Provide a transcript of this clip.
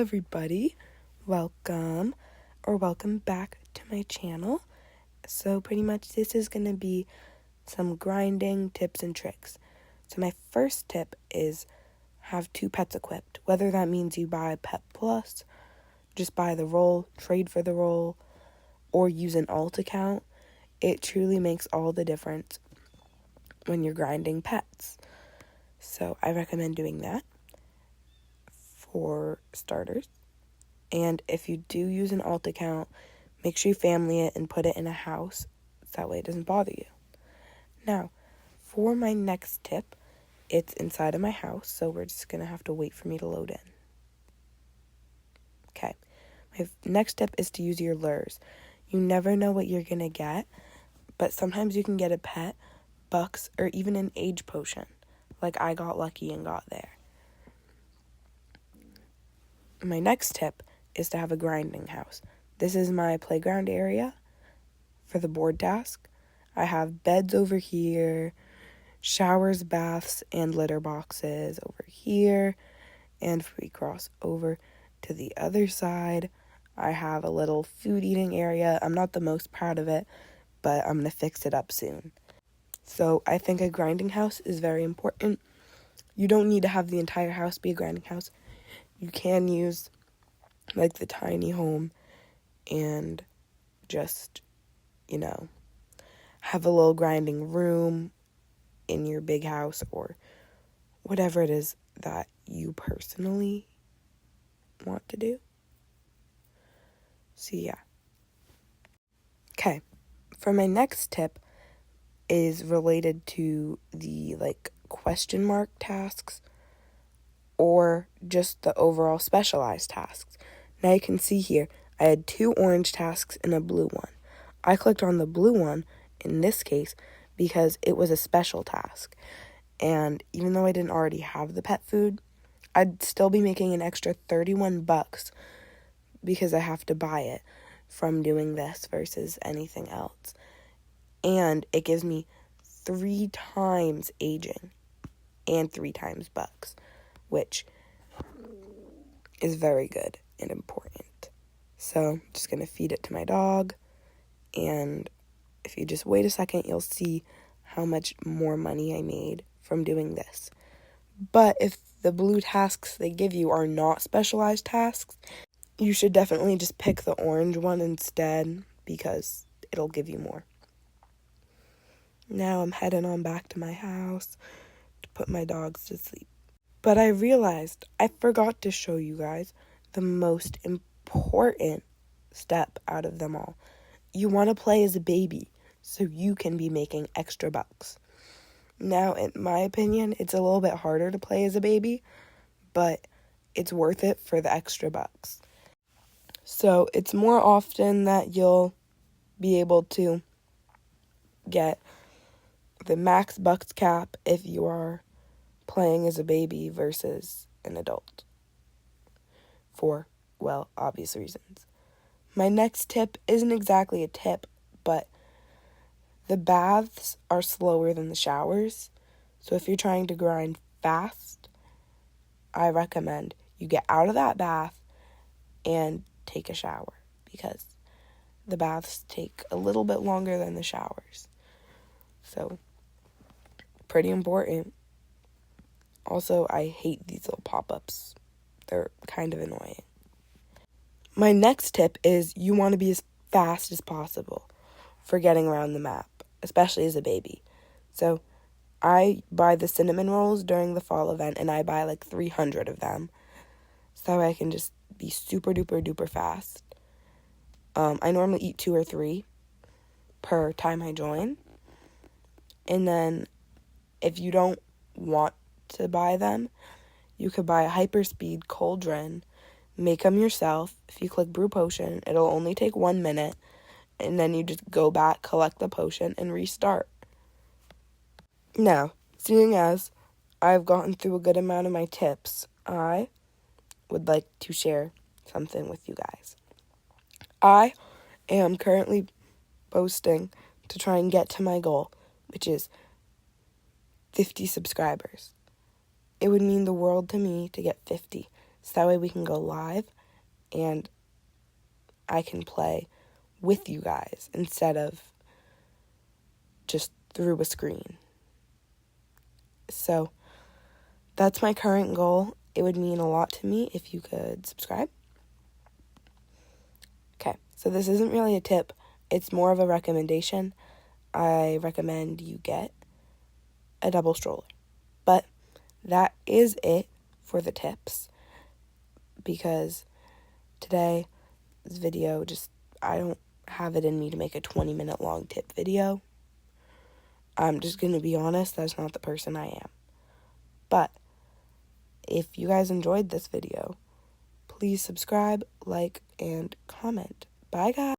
everybody. Welcome back to my channel. So pretty much this is going to be some grinding tips and tricks. So my first tip is have 2 pets equipped. Whether that means you buy Pet Plus, just buy the roll, trade for the roll, or use an alt account, it truly makes all the difference when you're grinding pets. So I recommend doing that for starters. And if you do use an alt account, make sure you family it and put it in a house. So that way it doesn't bother you. Now, for my next tip, it's inside of my house, so we're just going to have to wait for me to load in. Okay, my next tip is to use your lures. You never know what you're going to get, but sometimes you can get a pet, bucks, or even an age potion. Like I got lucky and got there. My next tip is to have a grinding house. This is my playground area for the board task. I have beds over here, showers, baths, and litter boxes over here. And if we cross over to the other side, I have a little food eating area. I'm not the most proud of it, but I'm going to fix it up soon. So I think a grinding house is very important. You don't need to have the entire house be a grinding house. You can use like the tiny home and just, have a little grinding room in your big house or whatever it is that you personally want to do. So yeah. Okay, for my next tip is related to the question mark tasks or just the overall specialized tasks. Now you can see here, I had 2 orange tasks and a blue one. I clicked on the blue one, in this case, because it was a special task. And even though I didn't already have the pet food, I'd still be making an extra $31 because I have to buy it from doing this versus anything else. And it gives me 3 times aging and 3 times bucks, which is very good and important. So I'm just going to feed it to my dog, and if you just wait a second, you'll see how much more money I made from doing this. But if the blue tasks they give you are not specialized tasks, you should definitely just pick the orange one instead because it'll give you more. Now I'm heading on back to my house to put my dogs to sleep. But I realized I forgot to show you guys the most important step out of them all. You want to play as a baby so you can be making extra bucks. Now, in my opinion, it's a little bit harder to play as a baby, but it's worth it for the extra bucks. So it's more often that you'll be able to get the max bucks cap if you are playing as a baby versus an adult. For, obvious reasons. My next tip isn't exactly a tip, but the baths are slower than the showers. So if you're trying to grind fast, I recommend you get out of that bath and take a shower because the baths take a little bit longer than the showers. So, pretty important. Also, I hate these little pop-ups. They're kind of annoying. My next tip is you want to be as fast as possible for getting around the map, especially as a baby. So I buy the cinnamon rolls during the fall event, and I buy 300 of them. So that way I can just be super duper duper fast. I normally eat 2 or 3 per time I join. And then if you don't want to buy them, you could buy a hyperspeed cauldron, make them yourself. If you click brew potion, it'll only take 1 minute, and then you just go back, collect the potion, and restart. Now, seeing as I've gotten through a good amount of my tips, I would like to share something with you guys. I am currently posting to try and get to my goal, which is 50 subscribers. It would mean the world to me to get 50, so that way we can go live and I can play with you guys instead of just through a screen. So that's my current goal. It would mean a lot to me if you could subscribe. Okay, so this isn't really a tip. It's more of a recommendation. I recommend you get a double stroller. But that is it for the tips, because today, this video, I don't have it in me to make a 20-minute long tip video. I'm just going to be honest, that's not the person I am. But if you guys enjoyed this video, please subscribe, like, and comment. Bye, guys.